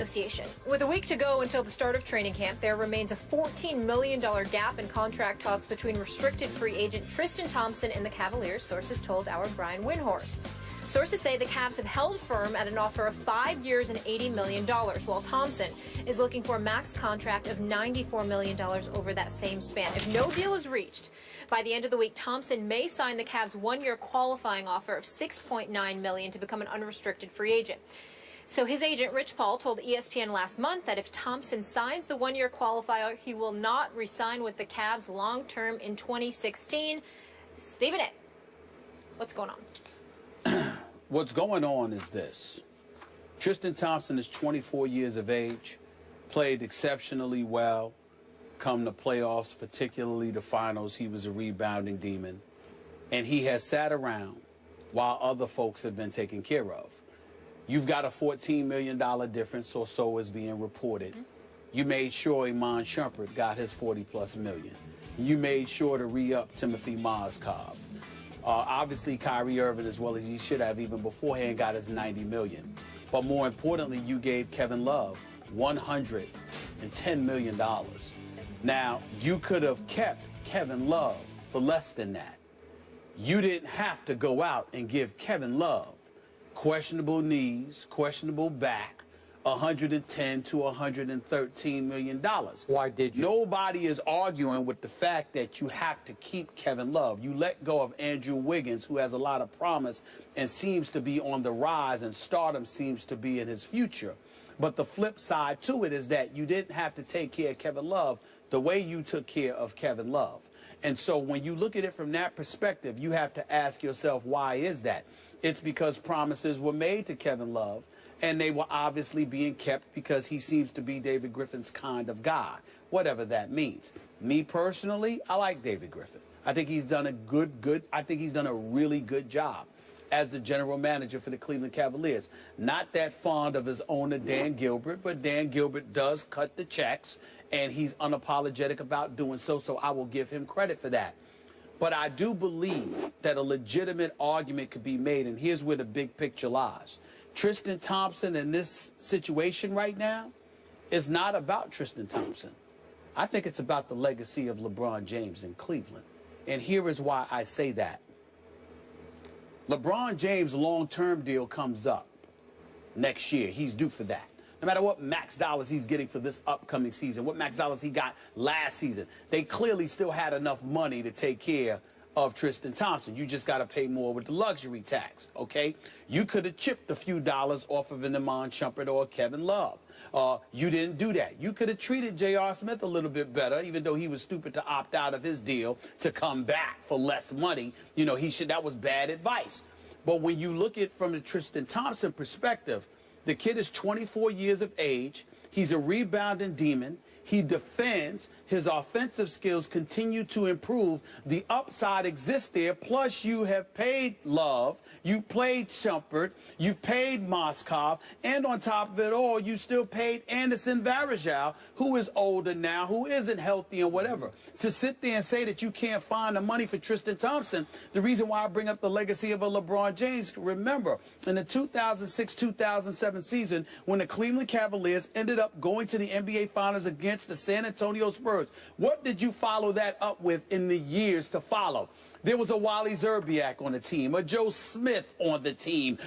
Association. With a week to go until the start of training camp, there remains a $14 million gap in contract talks between restricted free agent Tristan Thompson and the Cavaliers, sources told our Brian Windhorst. Sources say the Cavs have held firm at an offer of 5 years and $80 million, while Thompson is looking for a max contract of $94 million over that same span. If no deal is reached by the end of the week, Thompson may sign the Cavs' one-year qualifying offer of $6.9 million to become an unrestricted free agent. So his agent, Rich Paul, told ESPN last month that if Thompson signs the one-year qualifier, he will not re-sign with the Cavs long-term in 2016. Stephen A., what's going on? What's going on is this. Tristan Thompson is 24 years of age, played exceptionally well, come the playoffs, particularly the finals. He was a rebounding demon. And he has sat around while other folks have been taken care of. You've got a $14 million difference, or so is being reported. You made sure Iman Shumpert got his 40+ million. You made sure to re-up Timothy Mozgov. Obviously, Kyrie Irving, as well as he should have even beforehand, got his $90 million. But more importantly, you gave Kevin Love $110 million. Now, you could have kept Kevin Love for less than that. You didn't have to go out and give Kevin Love questionable knees, questionable back, $110 to $113 million. Why did you? Nobody is arguing with the fact that you have to keep Kevin Love. You let go of Andrew Wiggins, who has a lot of promise and seems to be on the rise, and stardom seems to be in his future. But the flip side to it is that you didn't have to take care of Kevin Love the way you took care of Kevin Love. And so when you look at it from that perspective, you have to ask yourself, why is that? It's because promises were made to Kevin Love, and they were obviously being kept because he seems to be David Griffin's kind of guy, whatever that means. Me personally, I like David Griffin. I think he's done I think he's done a really good job as the general manager for the Cleveland Cavaliers. Not that fond of his owner, Dan Gilbert, but Dan Gilbert does cut the checks, and he's unapologetic about doing so, so I will give him credit for that. But I do believe that a legitimate argument could be made, and here's where the big picture lies. Tristan Thompson in this situation right now is not about Tristan Thompson. I think it's about the legacy of LeBron James in Cleveland. And here is why I say that. LeBron James' long-term deal comes up next year. He's due for that. No matter what max dollars he's getting for this upcoming season, what max dollars he got last season, they clearly still had enough money to take care of Tristan Thompson. You just got to pay more with the luxury tax, okay? You could have chipped a few dollars off of an Iman Shumpert or Kevin Love. You didn't do that. You could have treated J.R. Smith a little bit better, even though he was stupid to opt out of his deal to come back for less money. You know, that was bad advice. But when you look at it from the Tristan Thompson perspective, the kid is 24 years of age. He's a rebounding demon. He defends. His offensive skills continue to improve. The upside exists there. Plus, you have paid Love. You've played Shumpert. You've paid Mozgov. And on top of it all, you still paid Anderson Varejao, who is older now, who isn't healthy and whatever. To sit there and say that you can't find the money for Tristan Thompson, the reason why I bring up the legacy of a LeBron James, remember, in the 2006-2007 season, when the Cleveland Cavaliers ended up going to the NBA Finals against the San Antonio Spurs, what did you follow that up with in the years to follow? There was a Wally Zerbiak on the team, a Joe Smith on the team,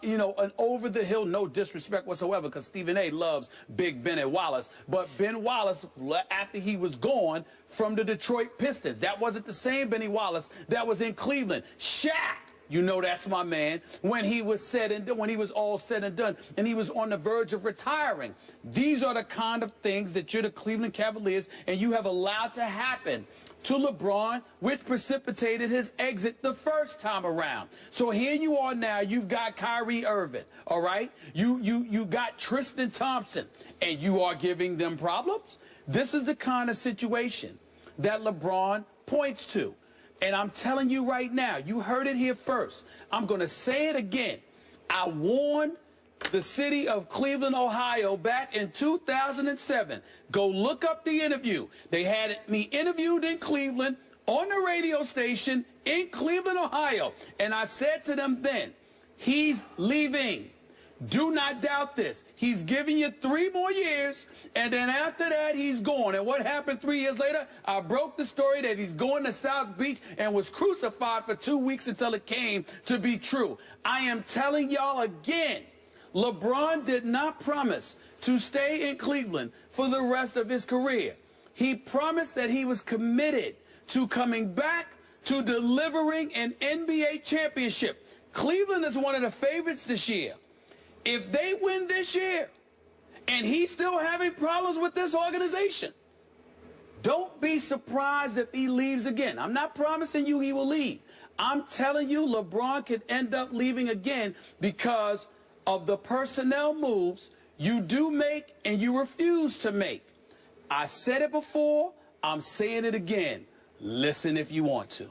you know, an over-the-hill, no disrespect whatsoever, because Stephen A. loves Big Ben Wallace. But Ben Wallace, after he was gone from the Detroit Pistons, that wasn't the same Benny Wallace that was in Cleveland. Shaq, you know that's my man, when he was all said and done, and he was on the verge of retiring. These are the kind of things that you're the Cleveland Cavaliers, and you have allowed to happen to LeBron, which precipitated his exit the first time around. So here you are now, you've got Kyrie Irving, all right? You got Tristan Thompson, and you are giving them problems? This is the kind of situation that LeBron points to. And I'm telling you right now, you heard it here first. I'm going to say it again. I warned the city of Cleveland, Ohio, back in 2007. Go look up the interview. They had me interviewed in Cleveland on the radio station in Cleveland, Ohio. And I said to them then, he's leaving. Do not doubt this. He's giving you 3 more years, and then after that, he's gone. And what happened 3 years later? I broke the story that he's going to South Beach and was crucified for 2 weeks until it came to be true. I am telling y'all again, LeBron did not promise to stay in Cleveland for the rest of his career. He promised that he was committed to coming back to delivering an NBA championship. Cleveland is one of the favorites this year. If they win this year and he's still having problems with this organization, don't be surprised if he leaves again. I'm not promising you he will leave. I'm telling you LeBron could end up leaving again because of the personnel moves you do make and you refuse to make. I said it before. I'm saying it again. Listen if you want to.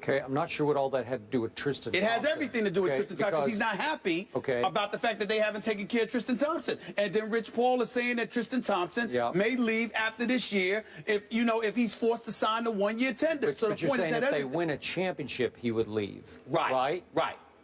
Okay, I'm not sure what all that had to do with Tristan Thompson. It has everything to do with Tristan Thompson because he's not happy about the fact that they haven't taken care of Tristan Thompson. And then Rich Paul is saying that Tristan Thompson may leave after this year if he's forced to sign the 1-year tender. But, so but the you're point saying is that if they win a championship, he would leave. Right?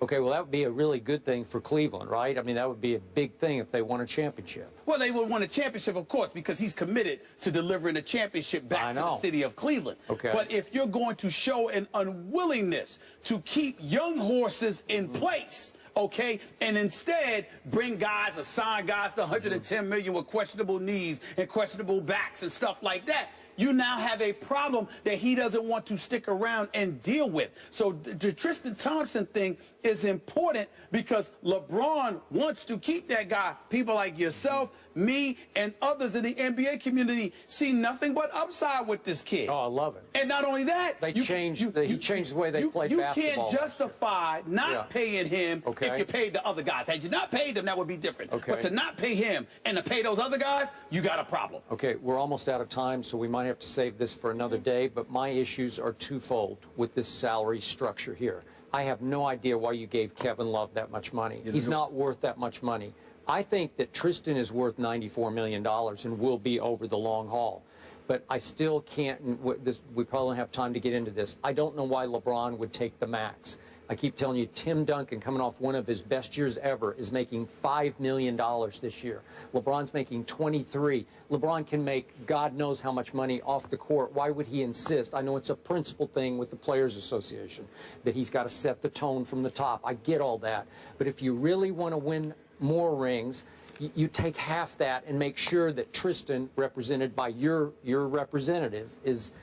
Okay, well, that would be a really good thing for Cleveland, right? I mean, that would be a big thing if they won a championship. Well, they would win a championship, of course, because he's committed to delivering a championship back to the city of Cleveland. Okay. But if you're going to show an unwillingness to keep young horses in place, okay, and instead bring guys or sign guys to $110 million with questionable knees and questionable backs and stuff like that, you now have a problem that he doesn't want to stick around and deal with. So the Tristan Thompson thing is important because LeBron wants to keep that guy. People like yourself, me, and others in the NBA community see nothing but upside with this kid. Oh, I love it. And not only that, he changed the way they play basketball. You can't justify not paying him if you paid the other guys. Had you not paid them, that would be different. But to not pay him and to pay those other guys, you got a problem. Okay, we're almost out of time, so we might have to save this for another day, but my issues are twofold with this salary structure here. I have no idea why you gave Kevin Love that much money. He's not worth that much money. I think that Tristan is worth $94 million and will be over the long haul. But I still can't, we probably don't have time to get into this. I don't know why LeBron would take the max. I keep telling you, Tim Duncan, coming off one of his best years ever, is making $5 million this year. LeBron's making 23. LeBron can make God knows how much money off the court. Why would he insist? I know it's a principle thing with the Players Association, that he's got to set the tone from the top. I get all that. But if you really want to win more rings, you take half that and make sure that Tristan, represented by your representative, is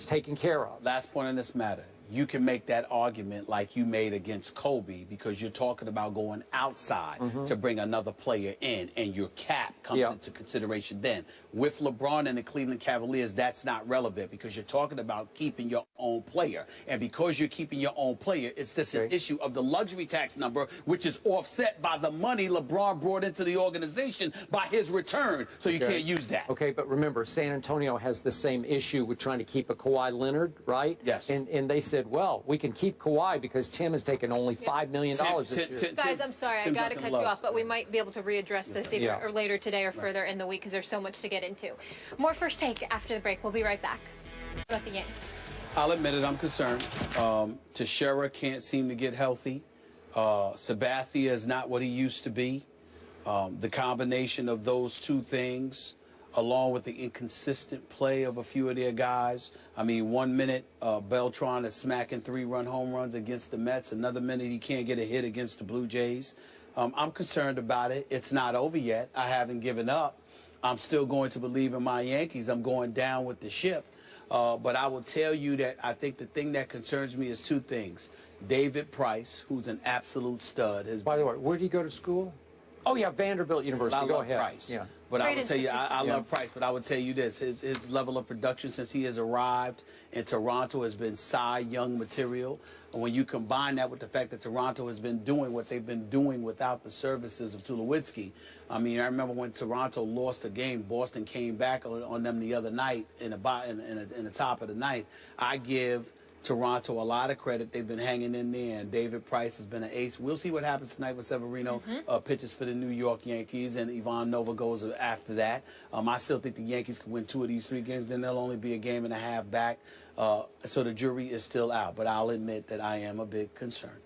taken care of. Last point on this matter. You can make that argument like you made against Kobe because you're talking about going outside to bring another player in, and your cap comes into consideration then. With LeBron and the Cleveland Cavaliers, that's not relevant because you're talking about keeping your own player. And because you're keeping your own player, it's this an issue of the luxury tax number, which is offset by the money LeBron brought into the organization by his return. So you can't use that. Okay, but remember, San Antonio has the same issue with trying to keep a Kawhi Leonard, right? Yes. And they said, well, we can keep Kawhi because Tim has taken only $5 million this year. Guys, I'm sorry, I got to cut you off, but we might be able to readdress this either or later today or further in the week because there's so much to get into. More First Take after the break. We'll be right back. About the Yanks. I'll admit it, I'm concerned. Teixeira can't seem to get healthy. Sabathia is not what he used to be. The combination of those two things, along with the inconsistent play of a few of their guys. I mean, 1 minute, Beltran is smacking 3-run home runs against the Mets. Another minute, he can't get a hit against the Blue Jays. I'm concerned about it. It's not over yet. I haven't given up. I'm still going to believe in my Yankees. I'm going down with the ship. But I will tell you that I think the thing that concerns me is two things. David Price, who's an absolute stud. By the way, where did he go to school? Oh, yeah, Vanderbilt University. I love Price. Yeah. But I would tell you, I love Price, but I would tell you this. His level of production since he has arrived in Toronto has been Cy Young material. And when you combine that with the fact that Toronto has been doing what they've been doing without the services of Tulowitzki, I mean, I remember when Toronto lost a game, Boston came back on them the other night in the top of the ninth. I give Toronto a lot of credit. They've been hanging in there, and David Price has been an ace. We'll see what happens tonight with Severino pitches for the New York Yankees, and Ivan Nova goes after that. I still think the Yankees can win 2 of these 3 games. Then they'll only be a game and a half back. So the jury is still out, but I'll admit that I am a bit concerned.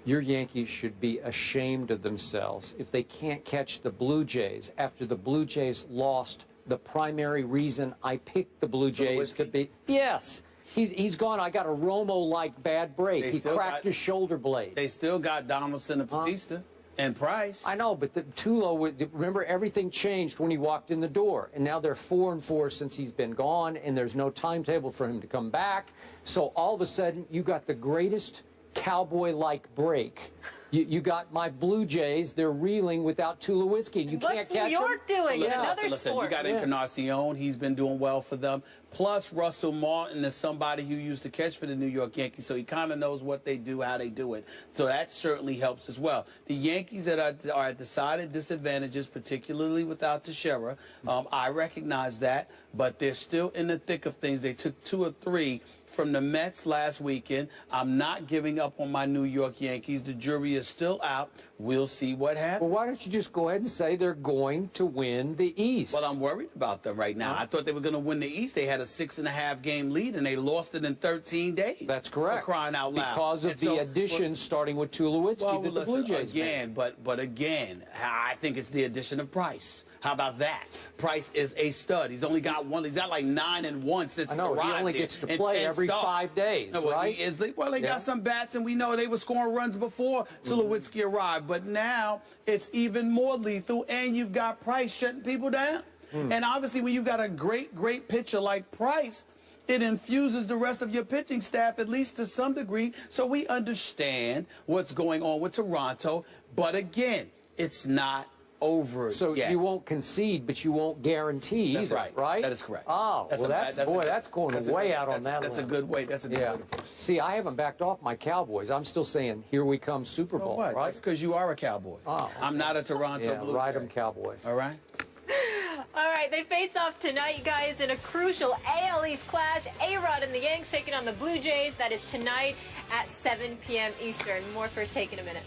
Your Yankees should be ashamed of themselves if they can't catch the Blue Jays after the Blue Jays lost the primary reason I picked the Blue Jays to beat. Yes. He's gone. I got a Romo-like bad break. He cracked his shoulder blade. They still got Donaldson and Batista and Price. I know, but Tulo, remember, everything changed when he walked in the door. And now they're 4-4 since he's been gone, and there's no timetable for him to come back. So all of a sudden, you got the greatest Cowboy-like break. You got my Blue Jays. They're reeling without Tulowitzki. You can't catch them. What's New York doing? Listen, Another sport. You got Encarnacion. He's been doing well for them. Plus, Russell Martin is somebody who used to catch for the New York Yankees, so he kind of knows what they do, how they do it. So that certainly helps as well. The Yankees that are at decided disadvantages, particularly without Teixeira, I recognize that, but they're still in the thick of things. They took 2 or 3 from the Mets last weekend. I'm not giving up on my New York Yankees. The jury is still out. We'll see what happens. Well, why don't you just go ahead and say they're going to win the East? Well, I'm worried about them right now. I thought they were going to win the East. They had a 6.5 game lead, and they lost it in 13 days. That's correct. For crying out loud. Because of the additions starting with Tulowitzki that the Blue Jays made. But again, I think it's the addition of Price. How about that? Price is a stud. He's only got one. He's got like 9-1 since he arrived. He only gets to play every 5 days, right? They got some bats, and we know they were scoring runs before Tulowitzki arrived. But now it's even more lethal, and you've got Price shutting people down. And obviously, when you've got a great pitcher like Price, it infuses the rest of your pitching staff, at least to some degree. So we understand what's going on with Toronto. But again, it's not over yet. You won't concede, but you won't guarantee either, right? That is correct. Oh, that's going way out on that That's limb. a good way. That's a good way. See, I haven't backed off my Cowboys. I'm still saying, here we come Super Bowl, what? right? That's because you are a Cowboy. Oh, okay. I'm not a Toronto Blue Jay. Ride 'em Cowboy. All right? All right, they face off tonight, you guys, in a crucial AL East clash. A-Rod and the Yanks taking on the Blue Jays. That is tonight at 7 p.m. Eastern. More First Take in a minute.